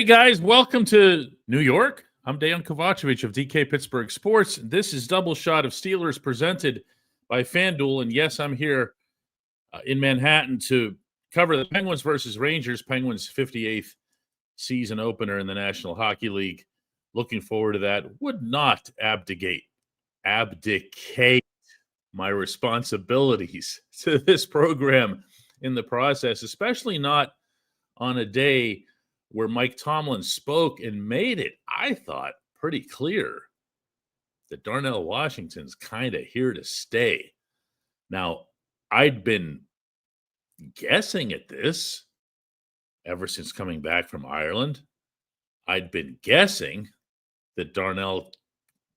Hey guys, welcome to New York. I'm Dejan Kovacevic of DK Pittsburgh Sports. This is Double Shot of Steelers presented by FanDuel. And yes, I'm here in Manhattan to cover the Penguins versus Rangers. Penguins' 58th season opener in the National Hockey League. Looking forward to that. Would not abdicate my responsibilities to this program in the process, especially not on a day where Mike Tomlin spoke and made it, I thought, pretty clear that Darnell Washington's kind of here to stay. Now, I'd been guessing at this ever since coming back from Ireland. I'd been guessing that Darnell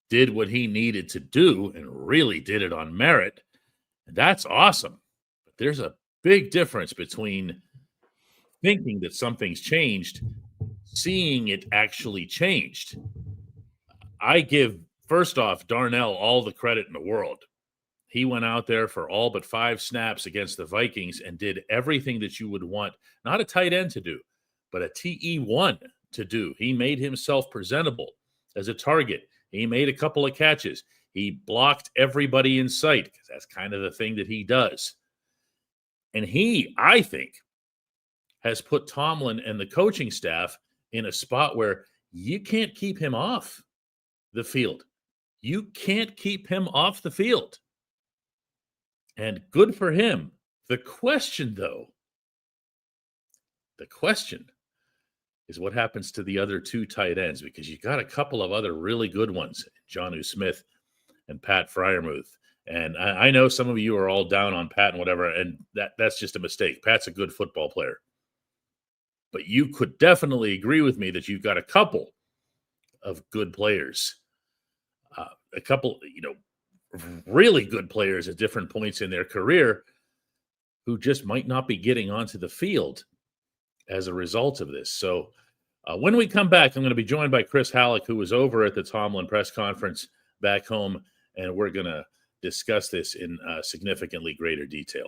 did what he needed to do and really did it on merit. And that's awesome. But there's a big difference between thinking that something's changed, seeing it actually changed. I give, first off, Darnell all the credit in the world. He went out there for all but 5 snaps against the Vikings and did everything that you would want, not a tight end to do, but a TE1 to do. He made himself presentable as a target. He made a couple of catches. He blocked everybody in sight because that's kind of the thing that he does. And he, I think, has put Tomlin and the coaching staff in a spot where you can't keep him off the field. You can't keep him off the field. And good for him. The question is what happens to the other 2 tight ends, because you got a couple of other really good ones, Jonnu Smith and Pat Freiermuth. And I know some of you are all down on Pat and whatever, and that's just a mistake. Pat's a good football player. But you could definitely agree with me that you've got a couple of good players, a couple, really good players at different points in their career who just might not be getting onto the field as a result of this. So when we come back, I'm going to be joined by Chris Halleck, who was over at the Tomlin press conference back home, and we're going to discuss this in significantly greater detail.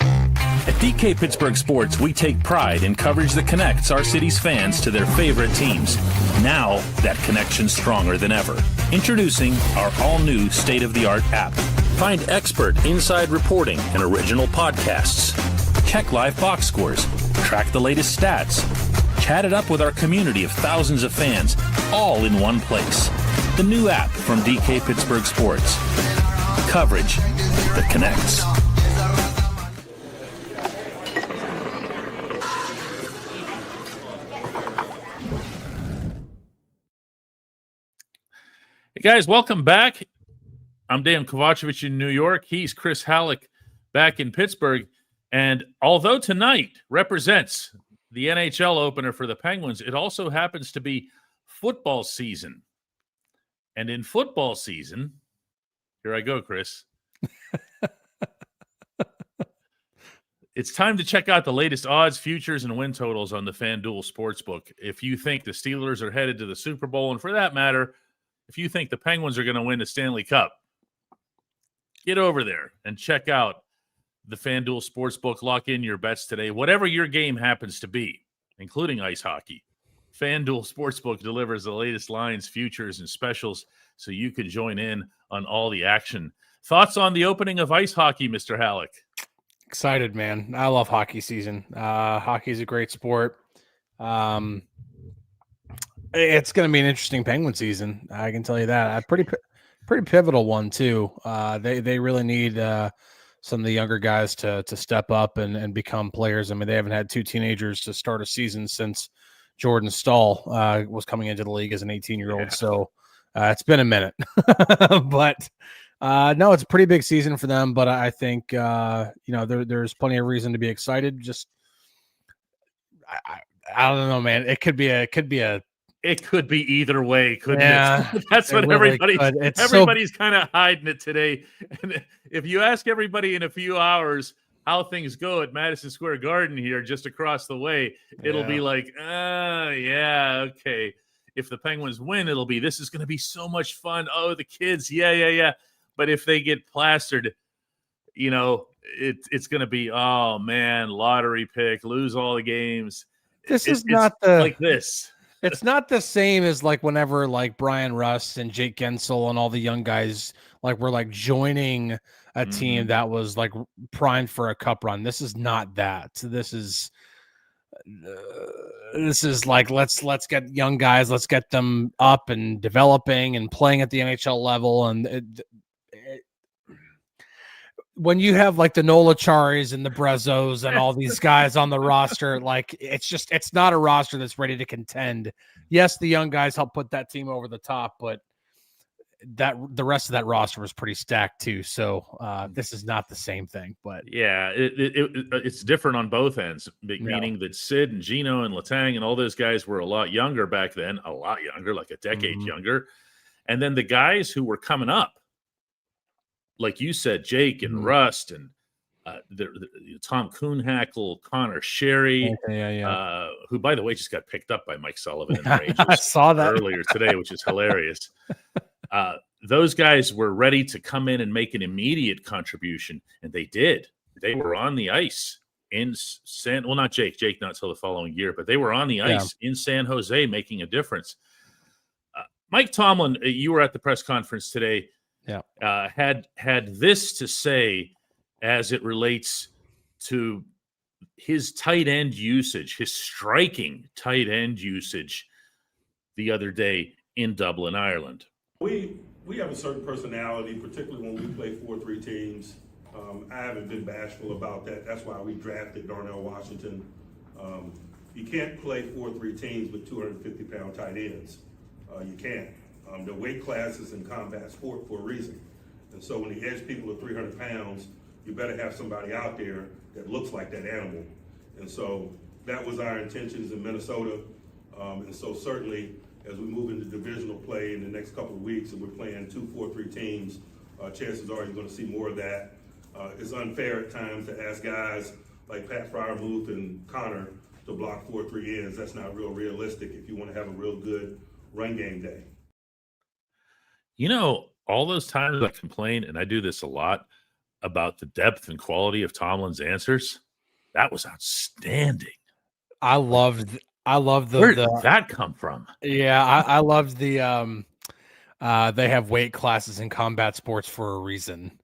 At DK Pittsburgh Sports, we take pride in coverage that connects our city's fans to their favorite teams. Now, that connection's stronger than ever. Introducing our all-new state-of-the-art app. Find expert inside reporting and original podcasts. Check live box scores. Track the latest stats. Chat it up with our community of thousands of fans, all in one place. The new app from DK Pittsburgh Sports. Coverage that connects. Hey guys, welcome back. I'm Dejan Kovacevic in New York. He's Chris Halleck back in Pittsburgh. And although tonight represents the NHL opener for the Penguins, it also happens to be football season. And in football season, here I go, Chris. It's time to check out the latest odds, futures, and win totals on the FanDuel Sportsbook. If you think the Steelers are headed to the Super Bowl, and for that matter, if you think the Penguins are going to win the Stanley Cup, get over there and check out the FanDuel Sportsbook. Lock in your bets today. Whatever your game happens to be, including ice hockey, FanDuel Sportsbook delivers the latest lines, futures, and specials so you can join in on all the action. Thoughts on the opening of ice hockey, Mr. Halleck? Excited, man. I love hockey season. Hockey is a great sport. It's going to be an interesting Penguin season. I can tell you that. A pretty pivotal one too. They really need some of the younger guys to step up and become players. I mean, they haven't had 2 teenagers to start a season since Jordan Stahl was coming into the league as an 18-year-old. Yeah. So it's been a minute, but no, it's a pretty big season for them. But I think there's plenty of reason to be excited. Just I don't know, man. It could be either way, couldn't it? That's what everybody's kind of hiding it today. And if you ask everybody in a few hours how things go at Madison Square Garden here, just across the way, it'll be like, okay. If the Penguins win, it'll be, this is going to be so much fun. Oh, the kids, yeah. But if they get plastered, it's going to be, oh man, lottery pick, lose all the games. This is not the like this. It's not the same as like whenever like Brian Russ and Jake Gensel and all the young guys like were like joining a team that was like primed for a cup run. This is not that. This is like let's get young guys, let's get them up and developing and playing at the NHL level. And when you have like the Nola Charis and the Brezos and all these guys on the roster, like it's not a roster that's ready to contend. Yes, the young guys help put that team over the top, but that the rest of that roster was pretty stacked too. So this is not the same thing. But yeah, it's different on both ends, meaning that Sid and Gino and Letang and all those guys were a lot younger back then, a lot younger, like a decade younger. And then the guys who were coming up, like you said, Jake and Rust and Tom Kuhnhackl, Connor Sherry, who, by the way, just got picked up by Mike Sullivan in the Rangers. I saw that earlier today, which is hilarious. Those guys were ready to come in and make an immediate contribution, and they did. They were on the ice in not Jake not till the following year, but they were on the ice in San Jose making a difference. Mike Tomlin, you were at the press conference today. Had this to say as it relates to his tight end usage, his striking tight end usage the other day in Dublin, Ireland. We have a certain personality, particularly when we play 4-3 teams. I haven't been bashful about that. That's why we drafted Darnell Washington. You can't play 4-3 teams with 250-pound tight ends. You can't. The weight class is in combat sport for a reason. And so when the edge people are 300 pounds, you better have somebody out there that looks like that animal. And so that was our intentions in Minnesota. And so certainly as we move into divisional play in the next couple of weeks and we're playing 2 4-3 teams, chances are you're going to see more of that. It's unfair at times to ask guys like Pat Fryermuth and Connor to block 4-3 ends. That's not real realistic if you want to have a real good run game day. You know, all those times I complain, and I do this a lot, about the depth and quality of Tomlin's answers, that was outstanding. I loved the where did that come from? Yeah, I loved the they have weight classes in combat sports for a reason.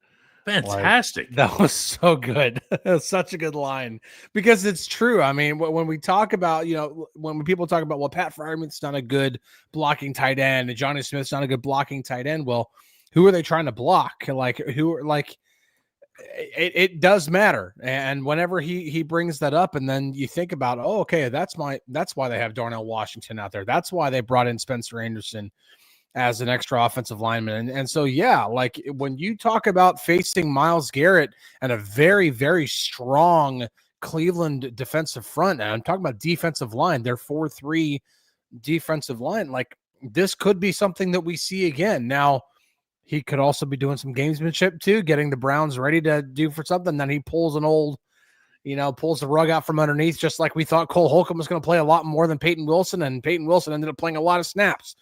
Fantastic. Like, that was so good. Such a good line because it's true. I mean, when we talk about, when people talk about, well, Pat Fryermuth's not a good blocking tight end and Johnny Smith's not a good blocking tight end. Well, who are they trying to block? It does matter. And whenever he brings that up and then you think about, oh, okay, that's why they have Darnell Washington out there. That's why they brought in Spencer Anderson as an extra offensive lineman. And so, yeah, like when you talk about facing Myles Garrett and a very, very strong Cleveland defensive front, and I'm talking about defensive line, their 4-3 defensive line, like this could be something that we see again. Now, he could also be doing some gamesmanship too, getting the Browns ready to do for something. Then he pulls pulls the rug out from underneath, just like we thought Cole Holcomb was going to play a lot more than Peyton Wilson, and Peyton Wilson ended up playing a lot of snaps.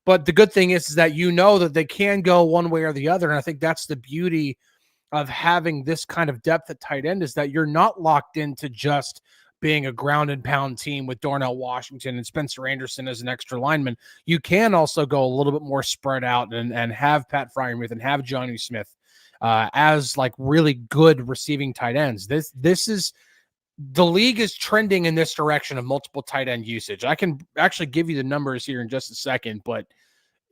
But the good thing is that that they can go one way or the other. And I think that's the beauty of having this kind of depth at tight end is that you're not locked into just being a ground and pound team with Darnell Washington and Spencer Anderson as an extra lineman. You can also go a little bit more spread out and have Pat Fryermuth and have Johnny Smith as like really good receiving tight ends. This is the league is trending in this direction of multiple tight end usage. I can actually give you the numbers here in just a second, but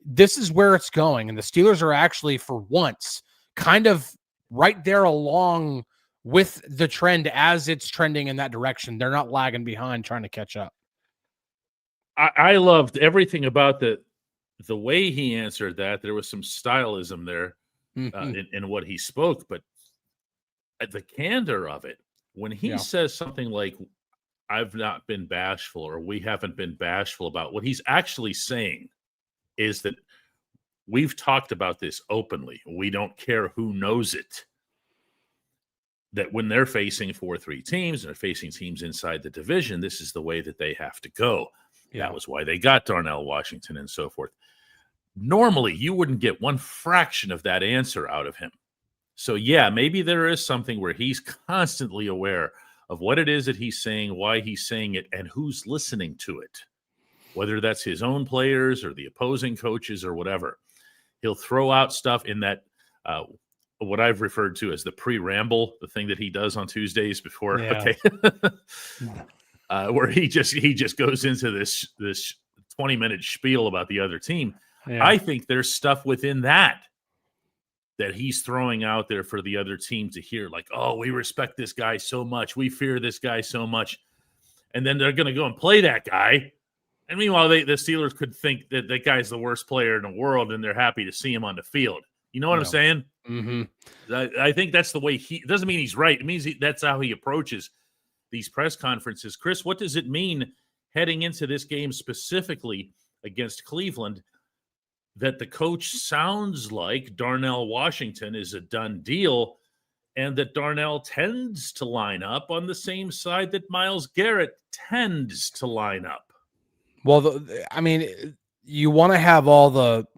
this is where it's going. And the Steelers are actually, for once, kind of right there along with the trend as it's trending in that direction. They're not lagging behind trying to catch up. I loved everything about the way he answered that. There was some stylism there in what he spoke, but the candor of it, when he says something like, I've not been bashful or we haven't been bashful about, what he's actually saying is that we've talked about this openly. We don't care who knows it. That when they're facing 4-3 teams and they're facing teams inside the division, this is the way that they have to go. Yeah. That was why they got Darnell Washington and so forth. Normally, you wouldn't get one fraction of that answer out of him. So, yeah, maybe there is something where he's constantly aware of what it is that he's saying, why he's saying it, and who's listening to it. whether that's his own players or the opposing coaches or whatever. He'll throw out stuff in that what I've referred to as the pre-ramble, the thing that he does on Tuesdays before, where he just goes into this 20-minute spiel about the other team. Yeah. I think there's stuff within that he's throwing out there for the other team to hear, like, oh, we respect this guy so much, we fear this guy so much, and then they're going to go and play that guy. And meanwhile, the Steelers could think that that guy's the worst player in the world, and they're happy to see him on the field. You know what I'm saying? Mm-hmm. I think that's the way it doesn't mean he's right. It means that's how he approaches these press conferences. Chris, what does it mean heading into this game specifically against Cleveland that the coach sounds like Darnell Washington is a done deal, and that Darnell tends to line up on the same side that Myles Garrett tends to line up? Well, you want to have all the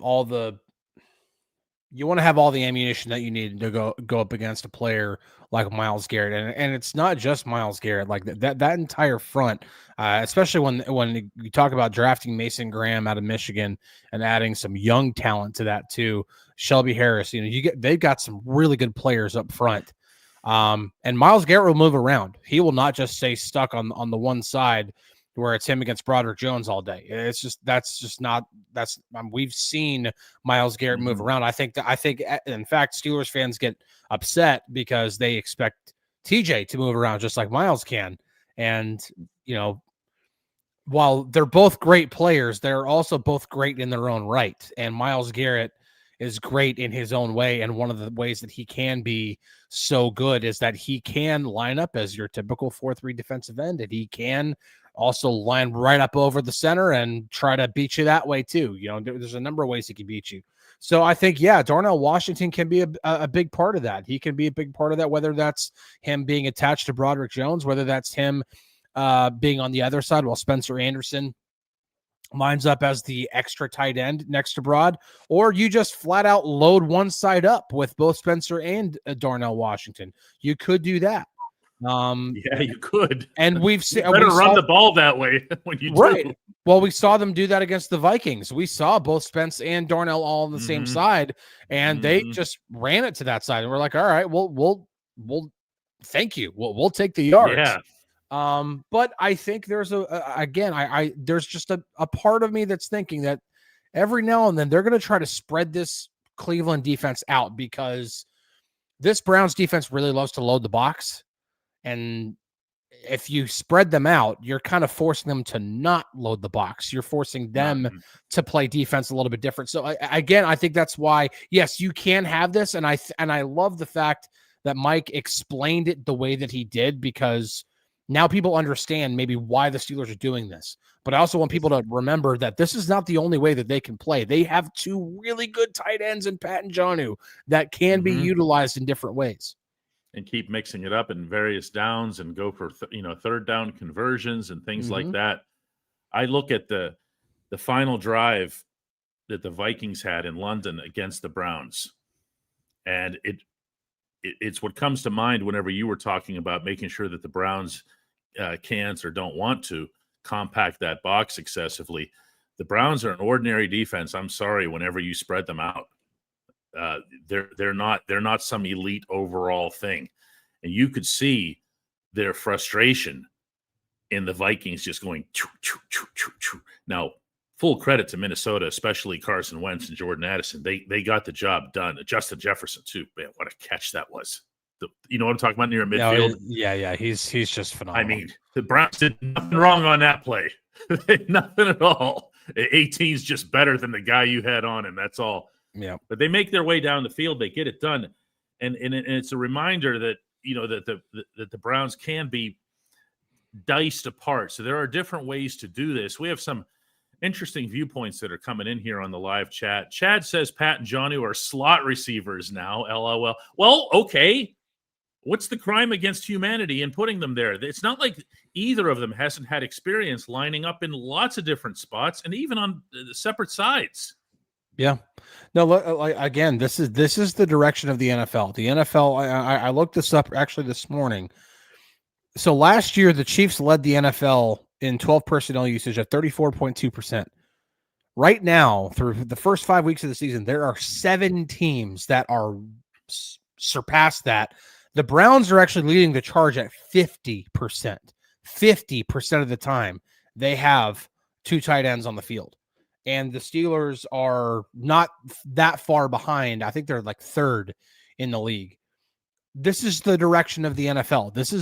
ammunition that you need to go up against a player like Myles Garrett, and it's not just Myles Garrett. Like that entire front, especially when you talk about drafting Mason Graham out of Michigan and adding some young talent to that too, Shelby Harris. They've got some really good players up front, and Myles Garrett will move around. He will not just stay stuck on the one side where it's him against Broderick Jones all day. We've seen Myles Garrett move around. I think in fact, Steelers fans get upset because they expect TJ to move around just like Myles can. And, while they're both great players, they're also both great in their own right. And Myles Garrett is great in his own way. And one of the ways that he can be so good is that he can line up as your typical 4-3 defensive end, and he can also line right up over the center and try to beat you that way too. There's a number of ways he can beat you. So I think, Darnell Washington can be a big part of that. He can be a big part of that, whether that's him being attached to Broderick Jones, whether that's him being on the other side while Spencer Anderson lines up as the extra tight end next to Brod, or you just flat out load one side up with both Spencer and Darnell Washington. You could do that. You could. And we've seen better run the ball that way when you do. Well, we saw them do that against the Vikings. We saw both Spence and Darnell all on the same side, and they just ran it to that side. And we're like, all right, we'll thank you. We'll take the yards. Yeah. But I think there's there's just a part of me that's thinking that every now and then they're going to try to spread this Cleveland defense out, because this Browns defense really loves to load the box. And if you spread them out, you're kind of forcing them to not load the box. You're forcing them to play defense a little bit different. So I think that's why, yes, you can have this. And I love the fact that Mike explained it the way that he did, because now people understand maybe why the Steelers are doing this. But I also want people to remember that this is not the only way that they can play. They have two really good tight ends in Pat and Jonnu that can be utilized in different ways. And keep mixing it up in various downs and go for third down conversions and things like that. I look at the final drive that the Vikings had in London against the Browns, and it's what comes to mind whenever you were talking about making sure that the Browns can't or don't want to compact that box excessively. The Browns are an ordinary defense. I'm sorry, whenever you spread them out. They're not some elite overall thing, and you could see their frustration in the Vikings just going choo, choo, choo, choo, choo. Now, full credit to Minnesota, especially Carson Wentz and Jordan Addison. They got the job done. Justin Jefferson too, man, what a catch that was! You know what I'm talking about near midfield? Yeah, he's just phenomenal. I mean, the Browns did nothing wrong on that play, nothing at all. 18's just better than the guy you had on him. That's all. Yeah, but they make their way down the field. They get it done, and it's a reminder that that the Browns can be diced apart. So there are different ways to do this. We have some interesting viewpoints that are coming in here on the live chat. Chad says Pat and Jonnu are slot receivers now. LOL. Well, okay. What's the crime against humanity in putting them there? It's not like either of them hasn't had experience lining up in lots of different spots and even on separate sides. Yeah, no. Again, this is the direction of the NFL. The NFL. I looked this up actually this morning. So last year, the Chiefs led the NFL in 12 personnel usage at 34.2%. Right now, through the first 5 weeks of the season, there are 7 teams that are surpassed that. The Browns are actually leading the charge at 50%. 50% of the time, they have 2 tight ends on the field. And the Steelers are not that far behind. I think they're like 3rd in the league. This is the direction of the NFL. This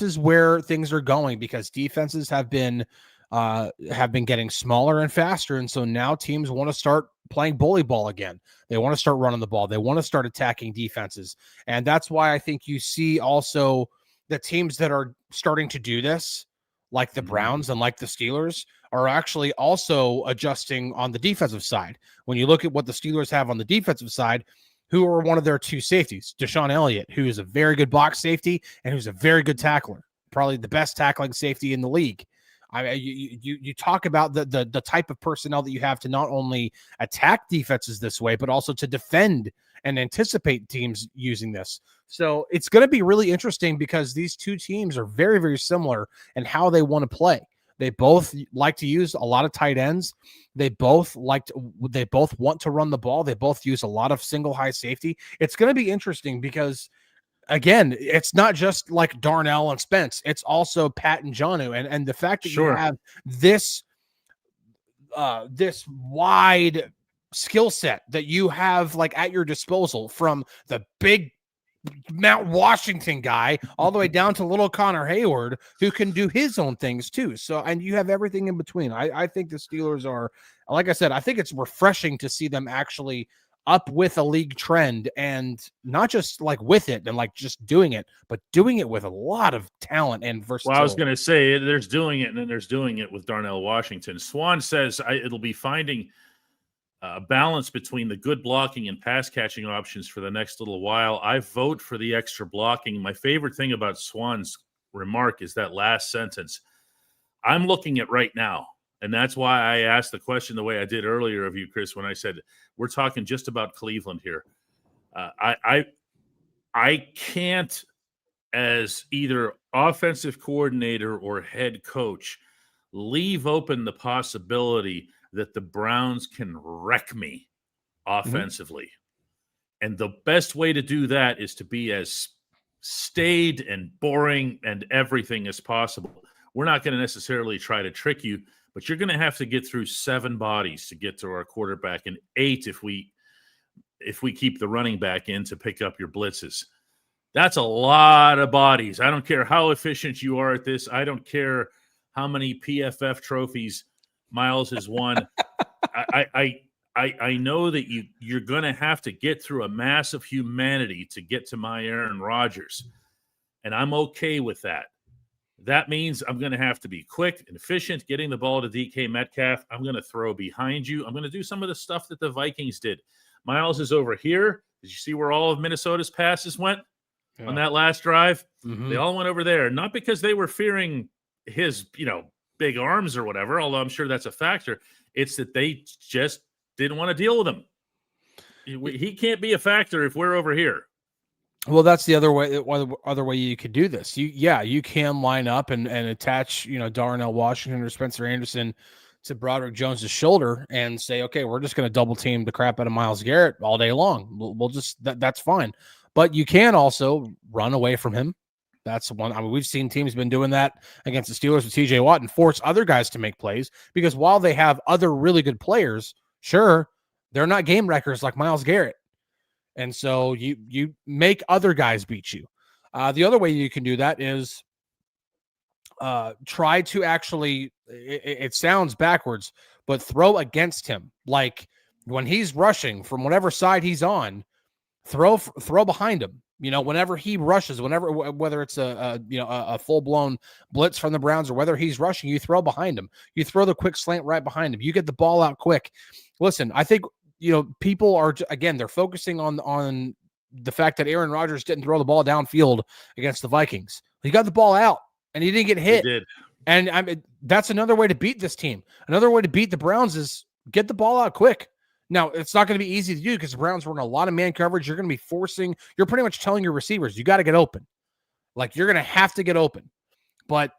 is where things are going, because defenses have been getting smaller and faster, and so now teams want to start playing bully ball again. They want to start running the ball. They want to start attacking defenses, and that's why I think you see also the teams that are starting to do this, like the Browns and like the Steelers, are actually also adjusting on the defensive side. When you look at what the Steelers have on the defensive side, who are one of their 2 safeties? Deshaun Elliott, who is a very good box safety and who's a very good tackler, probably the best tackling safety in the league. You talk about the type of personnel that you have to not only attack defenses this way, but also to defend and anticipate teams using this. So it's going to be really interesting, because these 2 teams are very, very similar in how they want to play. They both like to use a lot of tight ends. They both want to run the ball. They both use a lot of single high safety. It's going to be interesting because, again, it's not just like Darnell and Spence. It's also Pat and Jonnu. And the fact that you have this wide skill set that you have like at your disposal, from the big Mount Washington guy all the way down to little Connor Hayward, who can do his own things too. So, and you have everything in between. I think the Steelers are, like I said, I think it's refreshing to see them actually up with a league trend, and not just like with it and like just doing it, but doing it with a lot of talent and versatility. Well, I was going to say, there's doing it, and then there's doing it with Darnell Washington. Swan says it'll be finding a balance between the good blocking and pass catching options for the next little while. I vote for the extra blocking. My favorite thing about Swan's remark is that last sentence. I'm looking at right now, and that's why I asked the question the way I did earlier of you, Chris, when I said we're talking just about Cleveland here. I can't, as either offensive coordinator or head coach, leave open the possibility that the Browns can wreck me offensively. And the best way to do that is to be as staid and boring and everything as possible. We're not going to necessarily try to trick you, but you're going to have to get through 7 bodies to get to our quarterback, and 8 if we keep the running back in to pick up your blitzes. That's a lot of bodies. I don't care how efficient you are at this. I don't care how many PFF trophies Myles has won. I know that you're going to have to get through a mass of humanity to get to my Aaron Rodgers, and I'm okay with that. That means I'm going to have to be quick and efficient, getting the ball to DK Metcalf. I'm going to throw behind you. I'm going to do some of the stuff that the Vikings did. Myles is over here. Did you see where all of Minnesota's passes went on that last drive? Mm-hmm. They all went over there, not because they were fearing his, big arms or whatever, although I'm sure that's a factor. It's that they just didn't want to deal with him. He can't be a factor if we're over here. Well, that's the other way you could do this. You can line up and attach, Darnell Washington or Spencer Anderson to Broderick Jones's shoulder and say, okay, we're just going to double team the crap out of Myles Garrett all day long. We'll just that's fine. But you can also run away from him. That's one. I mean, we've seen teams been doing that against the Steelers with TJ Watt and force other guys to make plays, because while they have other really good players, sure, they're not game wreckers like Myles Garrett. And so you make other guys beat you. The other way you can do that is try to actually, it sounds backwards, but throw against him. Like when he's rushing from whatever side he's on, throw behind him. Whenever he rushes, whether it's a full-blown blitz from the Browns or whether he's rushing, you throw behind him. You throw the quick slant right behind him. You get the ball out quick. Listen, I think people are, again, they're focusing on the fact that Aaron Rodgers didn't throw the ball downfield against the Vikings. He got the ball out and he didn't get hit. He did. And that's another way to beat this team. Another way to beat the Browns is get the ball out quick. Now, it's not going to be easy to do because the Browns run a lot of man coverage. You're going to be you're pretty much telling your receivers, you got to get open. Like, you're going to have to get open. But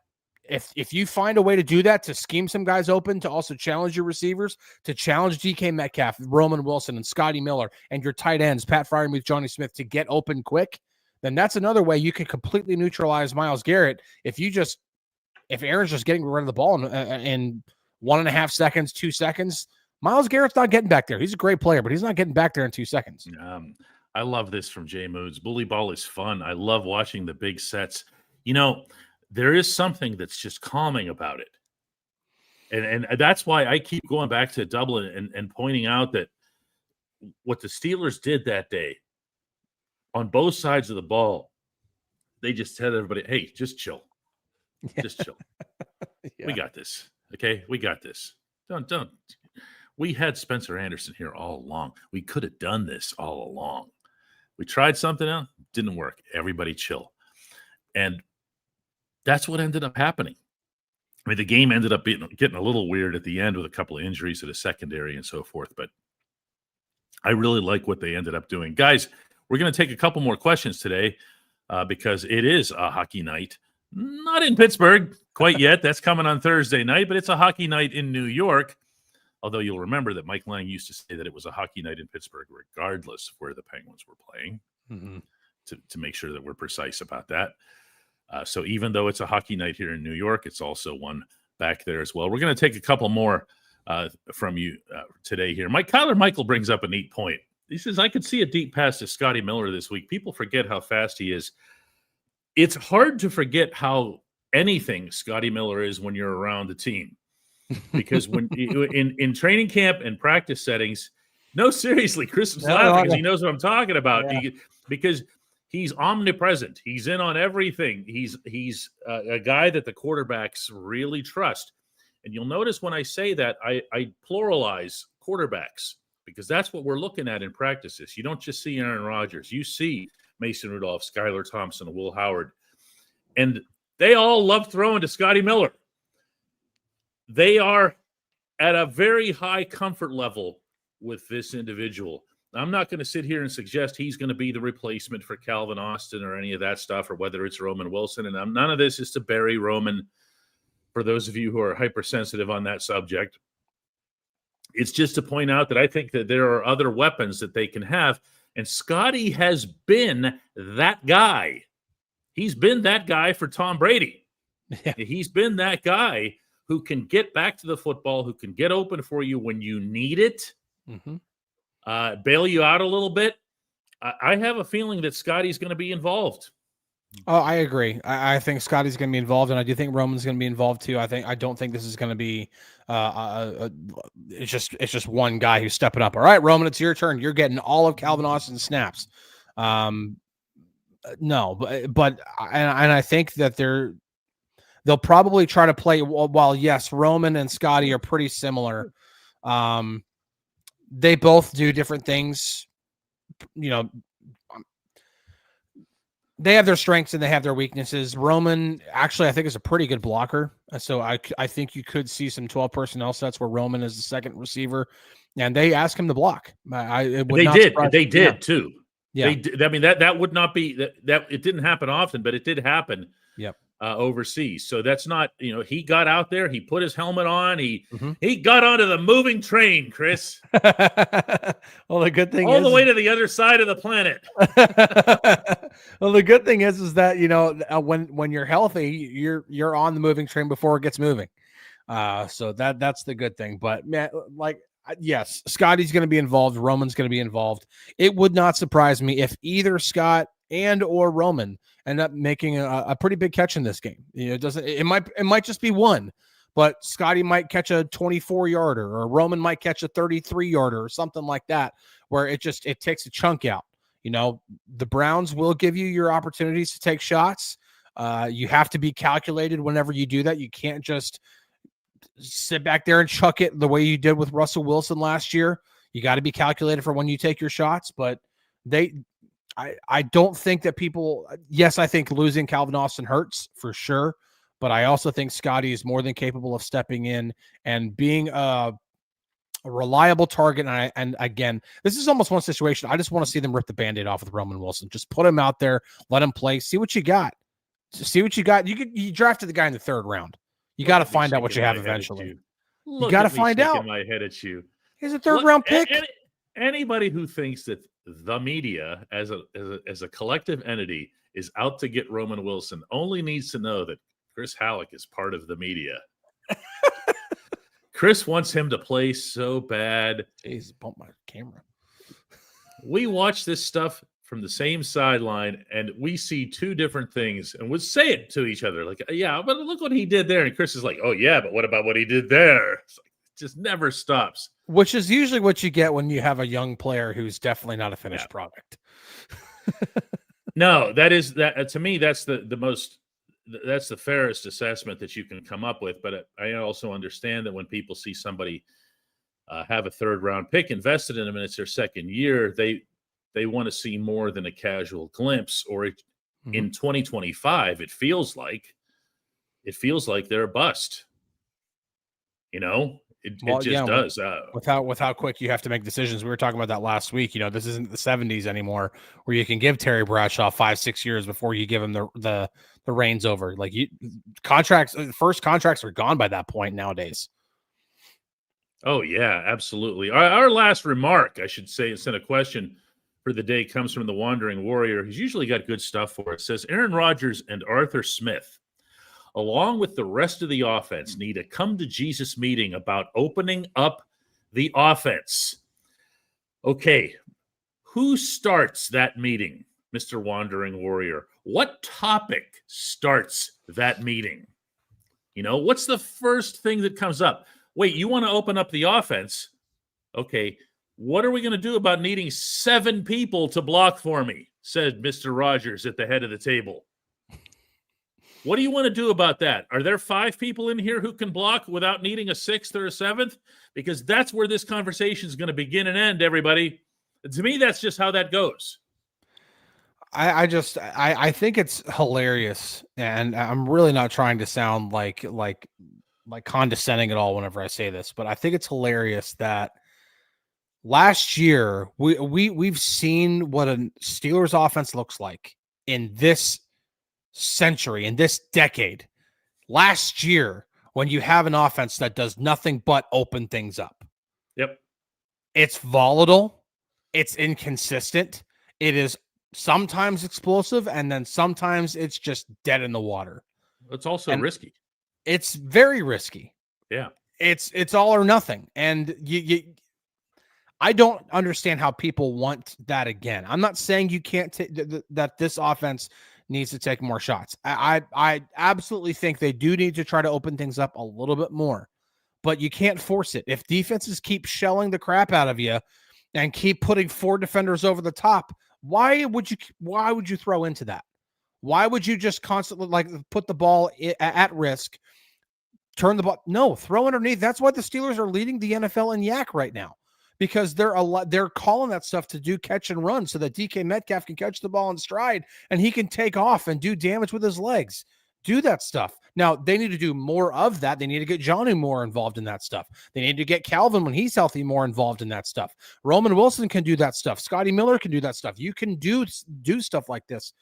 if you find a way to do that, to scheme some guys open, to also challenge your receivers, to challenge DK Metcalf, Roman Wilson, and Scotty Miller, and your tight ends, Pat Freiermuth, Johnny Smith, to get open quick, then that's another way you can completely neutralize Myles Garrett. If Aaron's just getting rid of the ball in 1.5 seconds, 2 seconds, Myles Garrett's not getting back there. He's a great player, but he's not getting back there in 2 seconds. I love this from Jay Moods. Bully ball is fun. I love watching the big sets. There is something that's just calming about it. And that's why I keep going back to Dublin and pointing out that what the Steelers did that day on both sides of the ball, they just tell everybody, hey, just chill. Just chill. Yeah. We got this. Okay? We got this. Don't. We had Spencer Anderson here all along. We could have done this all along. We tried something out. Didn't work. Everybody chill. And that's what ended up happening. I mean, the game ended up getting a little weird at the end with a couple of injuries to the secondary and so forth. But I really like what they ended up doing. Guys, we're going to take a couple more questions today because it is a hockey night. Not in Pittsburgh quite yet. That's coming on Thursday night, but it's a hockey night in New York. Although you'll remember that Mike Lang used to say that it was a hockey night in Pittsburgh regardless of where the Penguins were playing, to make sure that we're precise about that. So even though it's a hockey night here in New York, it's also one back there as well. We're going to take a couple more from you today here. Kyler Michael brings up a neat point. He says, I could see a deep pass to Scotty Miller this week. People forget how fast he is. It's hard to forget how anything Scotty Miller is when you're around the team. Because when in training camp and practice settings, no, seriously, Chris is laughing because he knows what I'm talking about. Yeah. Because he's omnipresent. He's in on everything. He's a guy that the quarterbacks really trust. And you'll notice when I say that, I pluralize quarterbacks because that's what we're looking at in practices. You don't just see Aaron Rodgers. You see Mason Rudolph, Skylar Thompson, Will Howard. And they all love throwing to Scotty Miller. They are at a very high comfort level with this individual. I'm not going to sit here and suggest he's going to be the replacement for Calvin Austin or any of that stuff, or whether it's Roman Wilson. And none of this is to bury Roman, for those of you who are hypersensitive on that subject. It's just to point out that I think that there are other weapons that they can have. And Scotty has been that guy. He's been that guy for Tom Brady. Yeah. He's been that guy who can get back to the football, who can get open for you when you need it, bail you out a little bit. I have a feeling that Scotty's going to be involved. Oh, I agree. I think Scotty's going to be involved, and I do think Roman's going to be involved too. I don't think this is going to be it's just one guy who's stepping up. All right, Roman, it's your turn. You're getting all of Calvin Austin's snaps. No, but I think that they'll probably try to play, while yes, Roman and Scotty are pretty similar. They both do different things. They have their strengths and they have their weaknesses. Roman, actually, I think is a pretty good blocker. So I think you could see some 12 personnel sets where Roman is the second receiver, and they ask him to block. They did too. Yeah. That would not be that. It didn't happen often, but it did happen. Yep. Overseas. So that's not, he got out there, he put his helmet on, he got onto the moving train, Chris. Well, the good thing all the way to the other side of the planet. Well, the good thing is that, when you're healthy, you're on the moving train before it gets moving. So that's the good thing. But man, yes, Scotty's going to be involved. Roman's going to be involved. It would not surprise me if either Scott and or Roman end up making a pretty big catch in this game. It might just be one, but Scotty might catch a 24-yarder or Roman might catch a 33-yarder or something like that, where it takes a chunk out. The Browns will give you your opportunities to take shots. You have to be calculated whenever you do that. You can't just sit back there and chuck it the way you did with Russell Wilson last year. You got to be calculated for when you take your shots, but I don't think that people, yes, I think losing Calvin Austin hurts for sure, but I also think Scotty is more than capable of stepping in and being a reliable target. And again, this is almost one situation. I just want to see them rip the Band-Aid off with Roman Wilson. Just put him out there, let him play, see what you got. see what you got. You drafted the guy in the 3rd round. You got to find out what you have eventually. You got to find out. My head at you. He's a 3rd round pick. Anybody who thinks that the media as a collective entity is out to get Roman Wilson only needs to know that Chris Halleck is part of the media. Chris wants him to play so bad. Jeez, bump my camera. We watch this stuff from the same sideline, and we see 2 different things, and we'll say it to each other. Like, yeah, but look what he did there. And Chris is like, oh, yeah, but what about what he did there? It's like, it just never stops. Which is usually what you get when you have a young player who's definitely not a finished product. No, to me, that's that's the fairest assessment that you can come up with. But I also understand that when people see somebody have a 3rd round pick invested in them and it's their 2nd year, they want to see more than a casual glimpse. Or in 2025, it feels like they're a bust. It just does. With how quick you have to make decisions. We were talking about that last week. This isn't the 70s anymore where you can give Terry Bradshaw 5-6 years before you give him the reins over. Like first contracts are gone by that point nowadays. Oh, yeah, absolutely. Our last remark, I should say, instead of question for the day, comes from the Wandering Warrior. He's usually got good stuff for it. It says, Aaron Rodgers and Arthur Smith, along with the rest of the offense, need a come-to-Jesus meeting about opening up the offense. Okay, who starts that meeting, Mr. Wandering Warrior? What topic starts that meeting? What's the first thing that comes up? Wait, you want to open up the offense? Okay, what are we going to do about needing 7 people to block for me? Said Mr. Rogers at the head of the table. What do you want to do about that? Are there 5 people in here who can block without needing a 6th or a 7th? Because that's where this conversation is going to begin and end, everybody. To me, that's just how that goes. I think it's hilarious, and I'm really not trying to sound like condescending at all whenever I say this, but I think it's hilarious that last year we've seen what a Steelers offense looks like in this century, in this decade. Last year, when you have an offense that does nothing but open things up. Yep. It's volatile. It's inconsistent. It is sometimes explosive, and then sometimes it's just dead in the water. It's also risky. It's very risky. Yeah. It's all or nothing. And I don't understand how people want that again. I'm not saying you can't that this offense needs to take more shots. I absolutely think they do need to try to open things up a little bit more, but you can't force it. If defenses keep shelling the crap out of you and keep putting 4 defenders over the top, why would you throw into that? Why would you just constantly put the ball at risk, turn the ball? No, throw underneath. That's why the Steelers are leading the NFL in yak right now, because they're calling that stuff to do catch and run so that DK Metcalf can catch the ball in stride and he can take off and do damage with his legs. Do that stuff. Now, they need to do more of that. They need to get Johnny more involved in that stuff. They need to get Calvin, when he's healthy, more involved in that stuff. Roman Wilson can do that stuff. Scotty Miller can do that stuff. You can do stuff like this.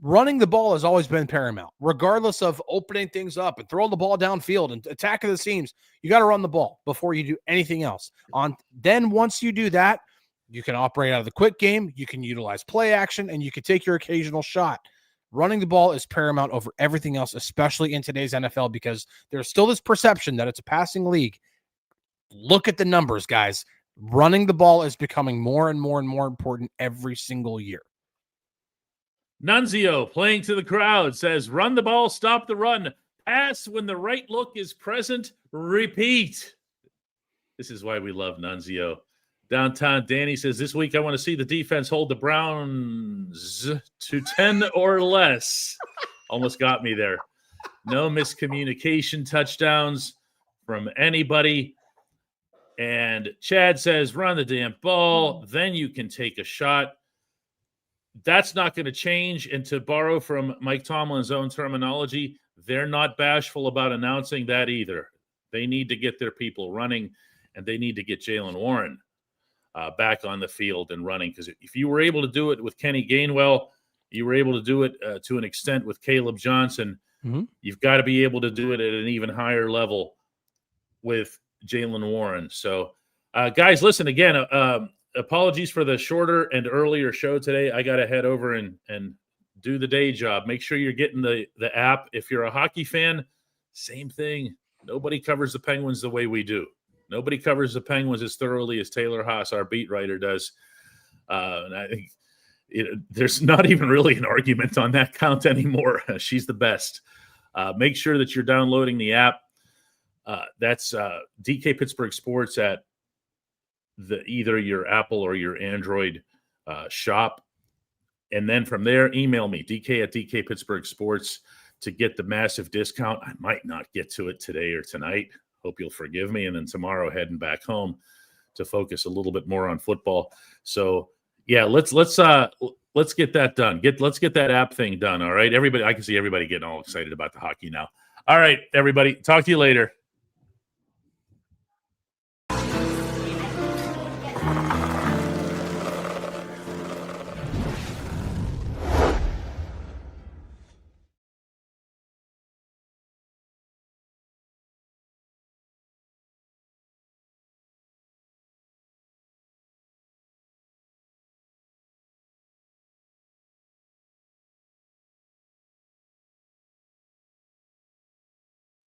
Running the ball has always been paramount, regardless of opening things up and throwing the ball downfield and attacking the seams. You got to run the ball before you do anything else. Then once you do that, you can operate out of the quick game. You can utilize play action, and you can take your occasional shot. Running the ball is paramount over everything else, especially in today's NFL, because there's still this perception that it's a passing league. Look at the numbers, guys. Running the ball is becoming more and more and more important every single year. Nunzio, playing to the crowd, says, run the ball, stop the run, pass when the right look is present, repeat. This is why we love Nunzio. Downtown Danny says, this week I want to see the defense hold the Browns to 10 or less. Almost got me there. No miscommunication touchdowns from anybody. And Chad says, run the damn ball, then you can take a shot. That's not going to change. And to borrow from Mike Tomlin's own terminology, they're not bashful about announcing that either. They need to get their people running, and they need to get Jaylen Warren back on the field and running. Because if you were able to do it with Kenny Gainwell, You were able to do it to an extent with Caleb Johnson. Mm-hmm. You've got to be able to do it at an even higher level with Jaylen Warren. So, guys, listen, again, apologies for the shorter and earlier show today. I got to head over and do the day job. Make sure you're getting the app. If you're a hockey fan, same thing. Nobody covers the Penguins the way we do. Nobody covers the Penguins as thoroughly as Taylor Haas, our beat writer, does. And I think there's not even really an argument on that count anymore. She's the best. Make sure that you're downloading the app. That's DK Pittsburgh Sports at either your Apple or your Android shop. And then from there, email me, DK at DK Pittsburgh Sports, to get the massive discount. I might not get to it today or tonight. Hope you'll forgive me. And then tomorrow, heading back home to focus a little bit more on football. So yeah, let's get that done. Let's get that app thing done. All right, everybody. I can see everybody getting all excited about the hockey now. All right, everybody. Talk to you later.